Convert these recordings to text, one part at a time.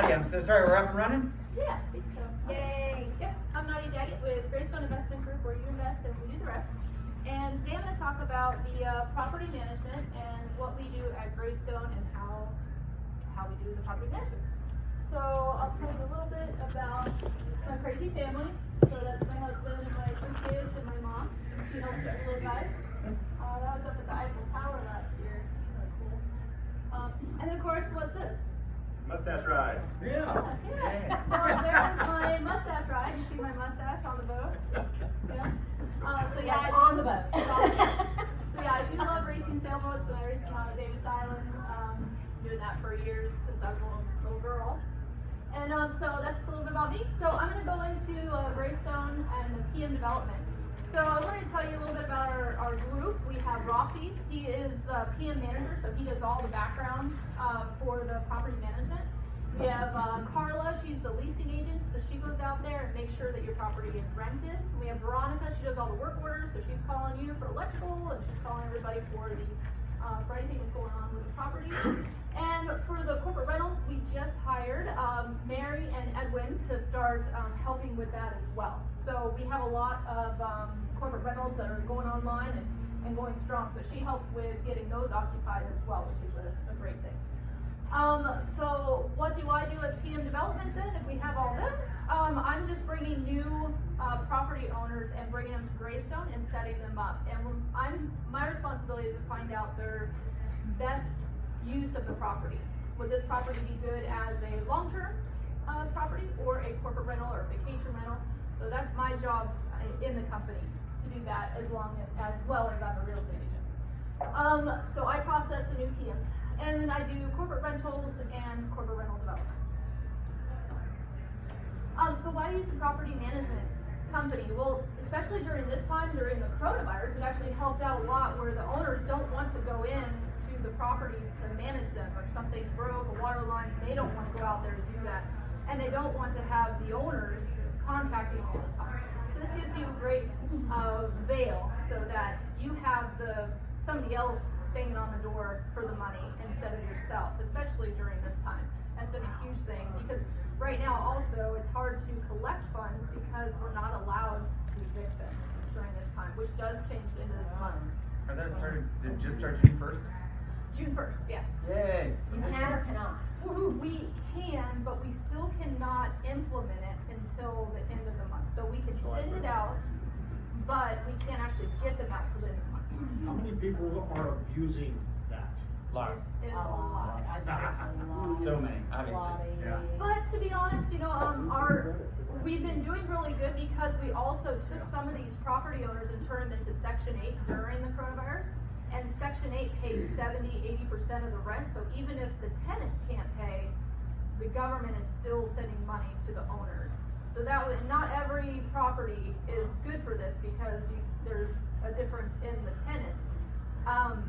Alrighty, I'm so sorry, we're up and running? Yeah, I think so. Yay! Yep, I'm Nadia Daggett with Graystone Investment Group, where you invest and we do the rest. And today I'm going to talk about the property management and what we do at Graystone and how we do the property management. So I'll tell you a little bit about my crazy family. So that's my husband and my 2 kids and my mom. She helps with the little guys. That was up at the Eiffel Tower last year. Really cool. And then of course, what's this? Mustache ride. Yeah. Yeah. So there's my mustache ride. You see my mustache on the boat? Yeah. So yeah, It's on the boat. So yeah, I do love racing sailboats, and I race them out of Davis Island. Doing that for years since I was a little girl. And so that's just a little bit about me. So I'm going to go into Graystone and the PM development. So I wanted to tell you a little bit about our group. We have Rafi. He is the PM manager, so he does all the background for the property management. We have Carla. She's the leasing agent, so she goes out there and makes sure that your property gets rented. We have Veronica. She does all the work orders, so she's calling you for electrical, and she's calling everybody for anything that's going on with the property. And for the corporate rentals, we just hired Mary and Edwin to start helping with that as well. So we have a lot of corporate rentals that are going online and going strong. So she helps with getting those occupied as well, which is a great thing. So what do I do as PM development then, if we have all them? I'm just bringing new property owners and bringing them to Graystone and setting them up. And my responsibility is to find out their best use of the property. Would this property be good as a long-term property or a corporate rental or a vacation rental? So that's my job in the company, to do that as well as I'm a real estate agent. So I process the new PMs. And then I do corporate rentals and corporate rental development. So why use a property management company? Well, especially during this time, during the coronavirus, it actually helped out a lot where the owners don't want to go in to the properties to manage them. If something broke, a water line, they don't want to go out there to do that. And they don't want to have the owners contacting all the time. So this gives you a great veil so that you have somebody else banging on the door for the money instead of yourself, especially during this time. That's been a huge thing because right now also it's hard to collect funds because we're not allowed to evict them during this time, which does change into this month. Did it just start June 1st? June 1st, yeah. Yay! You can or cannot? We can, but we still cannot implement it until the end of the month. So we can send it out, but we can't actually get them out till the end of the month. How many people are abusing that? Lots. It's a lot. So many, obviously. Yeah. But to be honest, we've been doing really good because we also took some of these property owners and turned them into Section 8 during the coronavirus. And Section 8 pays 70–80% of the rent. So even if the tenants can't pay, the government is still sending money to the owners. So not every property is good for this because there's a difference in the tenants.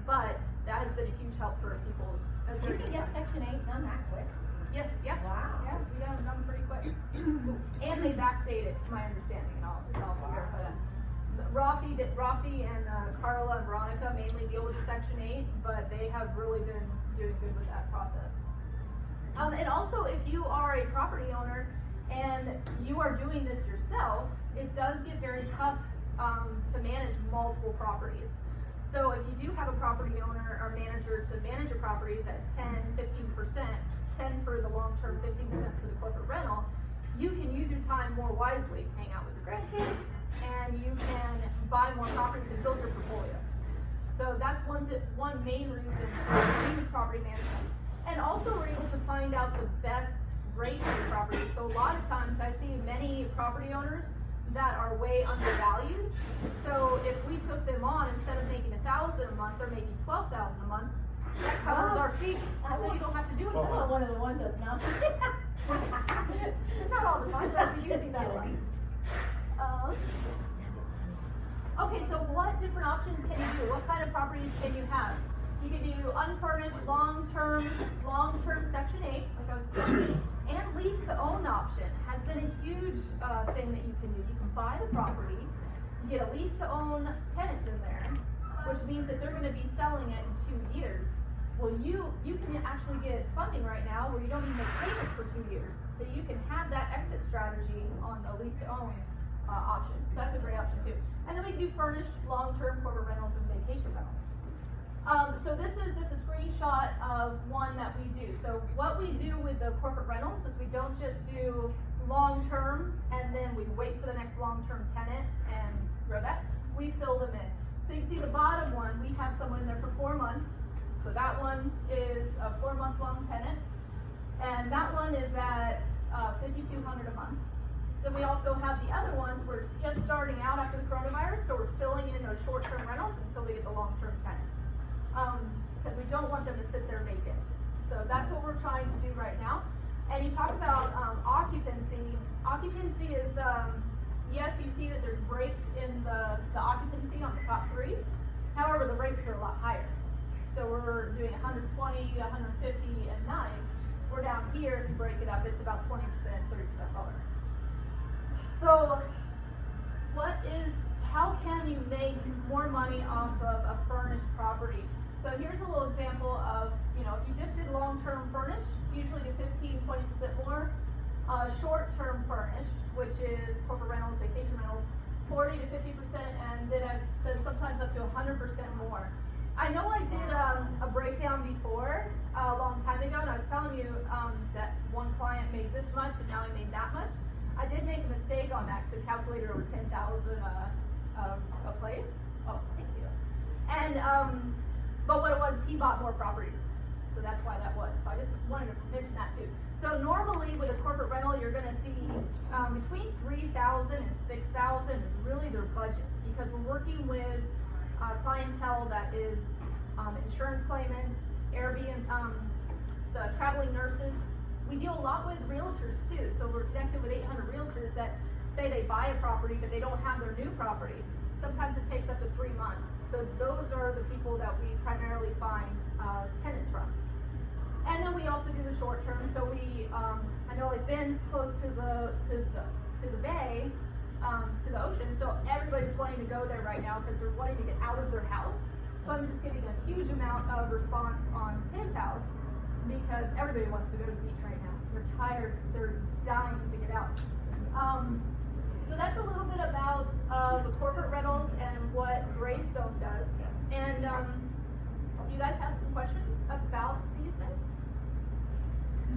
But that has been a huge help for people. You can get Section 8 done that quick. Yes, yeah. Wow. Yeah, we got them done pretty quick. And they backdate it, to my understanding, and I'll verify that. Rafi and Carla and Veronica mainly deal with the Section 8, but they have really been doing good with that process. And also, if you are a property owner and you are doing this yourself, it does get very tough to manage multiple properties. So if you do have a property owner or manager to manage your properties at 10–15%, 10 for the long-term, 15% for the corporate rental, you can use your time more wisely, hang out with your grandkids, and you can buy more properties and build your portfolio. So that's one main reason to use property management. And also we're able to find out the best rate for your property. So a lot of times I see many property owners that are way undervalued. So if we took them on, instead of making $1,000 a month, they're making $12,000 a month. That covers our fee, so you don't have to do anything. I'm one of the ones that's not. Not all the time, but we do see that a lot. Okay, so what different options can you do? What kind of properties can you have? You can do unfurnished, long-term Section 8, like I was discussing, and lease-to-own option has been a huge thing that you can do. You can buy the property, get a lease-to-own tenant in there, which means that they're going to be selling it in 2 years. Well, you can actually get funding right now where you don't even make payments for 2 years. So you can have that exit strategy on the lease to own option. So that's a great option too. And then we can do furnished, long-term corporate rentals and vacation rentals. So this is just a screenshot of one that we do. So what we do with the corporate rentals is we don't just do long-term and then we wait for the next long-term tenant and grow that. We fill them in. So you can see the bottom one, we have someone in there for 4 months. So that one is a 4-month long tenant. And that one is at $5,200 a month. Then we also have the other ones where it's just starting out after the coronavirus, so we're filling in those short-term rentals until we get the long-term tenants. Because we don't want them to sit there vacant. So that's what we're trying to do right now. And you talk about occupancy. Occupancy is, yes, you see that there's breaks in the occupancy on the top 3. However, the rates are a lot higher. So we're doing 120, 150 at night. We're down here, if you break it up, it's about 20%, 30% lower. So how can you make more money off of a furnished property? So here's a little example of, if you just did long-term furnished, usually do 15, 20% more. Short-term furnished, which is corporate rentals, vacation rentals, 40 to 50%, and then I've said sometimes up to 100% more. I know I did a breakdown before, a long time ago, and I was telling you that one client made this much and now he made that much. I did make a mistake on that because it calculated over 10,000 a place. Oh, thank you. And but what it was, he bought more properties, so that's why that was. So I just wanted to mention that too. So normally with a corporate rental, you're going to see between 3,000 and 6,000 is really their budget because we're working with clientele that is insurance claimants, Airbnb, the traveling nurses. We deal a lot with realtors too, so we're connected with 800 realtors that say they buy a property but they don't have their new property. Sometimes it takes up to 3 months. So those are the people that we primarily find tenants from. And then we also do the short term. So we, I know like Ben's close to the bay, to the ocean. So everybody's wanting to go there right now because they're wanting to get out of their house. So I'm just getting a huge amount of response on his house because everybody wants to go to the beach right now. They're tired. They're dying to get out. So that's a little bit about the corporate rentals and what Graystone does. And do you guys have some questions about these things?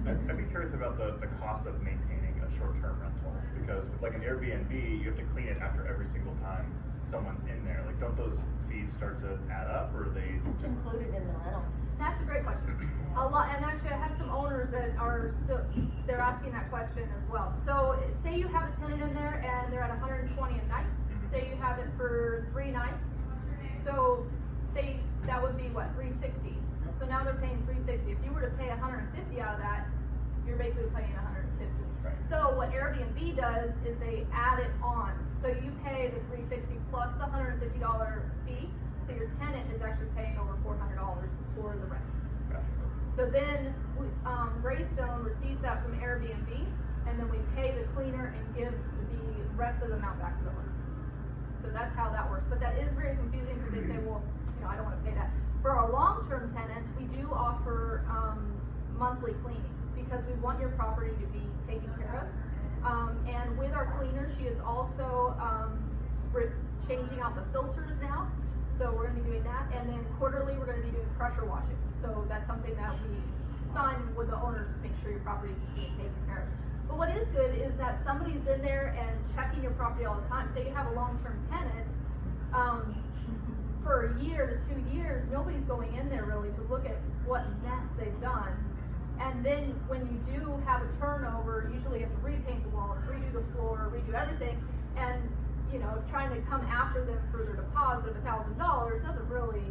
I'd be curious about the cost of maintaining a short-term rental, because with like an Airbnb, you have to clean it after every single time someone's in there. Like, don't those fees start to add up, or are they It's just... included in the rental. That's a great question. A lot, and actually I have some owners that are still, they're asking that question as well. So say you have a tenant in there and they're at 120 a night. Say you have it for 3 nights. So say that would be what, 360. So now they're paying 360. If you were to pay 150 out of that, you're basically paying 150. Right. So what Airbnb does is they add it on. So you pay the 360 plus a $150 fee. So your tenant is actually paying over $400 for the rent. Gotcha. So then Graystone receives that from Airbnb, and then we pay the cleaner and give the rest of the amount back to the owner. So that's how that works. But that is very confusing because they say, well, I don't want to pay that. For our long-term tenants, we do offer monthly cleanings because we want your property to be taken care of. And with our cleaner, she is also changing out the filters now. So we're going to be doing that, and then quarterly we're going to be doing pressure washing. So that's something that we sign with the owners to make sure your property is being taken care of. But what is good is that somebody's in there and checking your property all the time. Say you have a long-term tenant, for a year to 2 years, nobody's going in there really to look at what mess they've done. And then when you do have a turnover, usually you have to repaint the walls, redo the floor, redo everything, and trying to come after them for their deposit of $1,000 doesn't really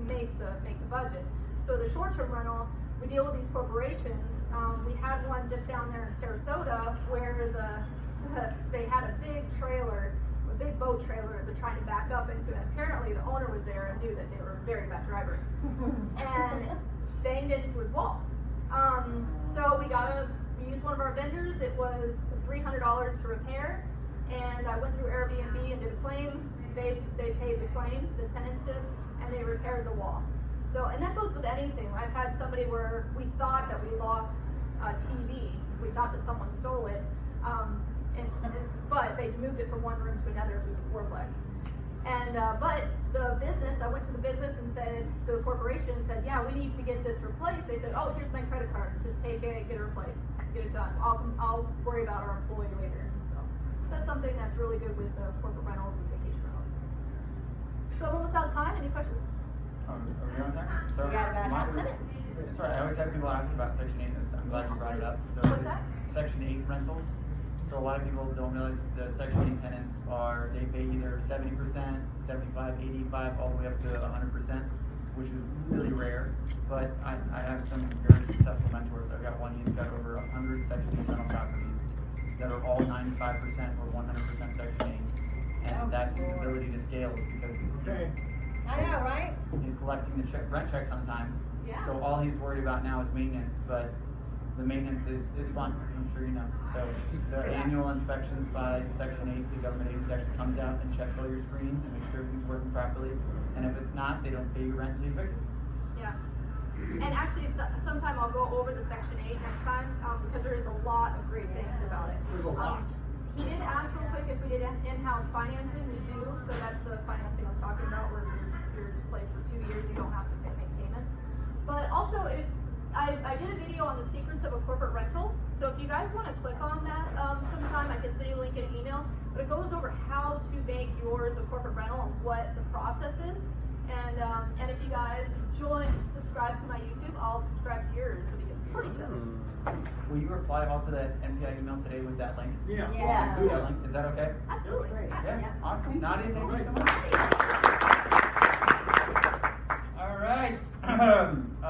make the budget. So the short-term rental, we deal with these corporations. We had one just down there in Sarasota where they had a big trailer, a big boat trailer they're trying to back up into, and apparently the owner was there and knew that they were a very bad driver and banged into his wall. So we used one of our vendors. It was $300 to repair. And I went through Airbnb and did a claim. They paid the claim, the tenants did, and they repaired the wall. So, and that goes with anything. I've had somebody where we thought that we lost a TV. We thought that someone stole it, but they moved it from one room to another, so it was a fourplex. And but the business, I went to the business and said, to the corporation, and said, yeah, we need to get this replaced. They said, oh, here's my credit card. Just take it, get it replaced, get it done. I'll worry about our employee later. So that's something that's really good with corporate rentals and vacation rentals. So I'm almost out of time. Any questions? Are we on there? So, We got about half a minute. That's right. I always have people ask about Section 8. I'm glad you brought it up. So What's that? Section 8 rentals. So a lot of people don't realize the Section 8 tenants they pay either 70%, 75, 85, all the way up to 100%, which is really rare. But I have some very successful mentors. I've got one, he's got over 100 Section 8 rental properties that are all 95% or 100% Section 8. And that's his ability to scale because I know, right? he's collecting the rent checks on time. Yeah. So all he's worried about now is maintenance, but the maintenance is fun, I'm sure you know. So the annual inspections by Section 8, the government agency actually comes out and checks all your screens and makes sure everything's working properly. And if it's not, they don't pay you rent until you fix it. Yeah. And actually, sometime I'll go over the Section 8 next time because there is a lot of great things about it. There's a lot. He did ask real quick if we did in-house financing. We do, so that's the financing I was talking about where you're displaced for 2 years, you don't have to make payments. But also, I did a video on the secrets of a corporate rental. So if you guys want to click on that sometime, I can send you a link in an email. But it goes over how to make yours a corporate rental and what the process is. And if you guys subscribe to my YouTube, I'll subscribe to yours so it's pretty simple. Will you reply all to that NPI email today with that link? Yeah. Yeah. Do that link. Is that okay? Absolutely. Yeah. Awesome. Nadia, thank you so much. All right.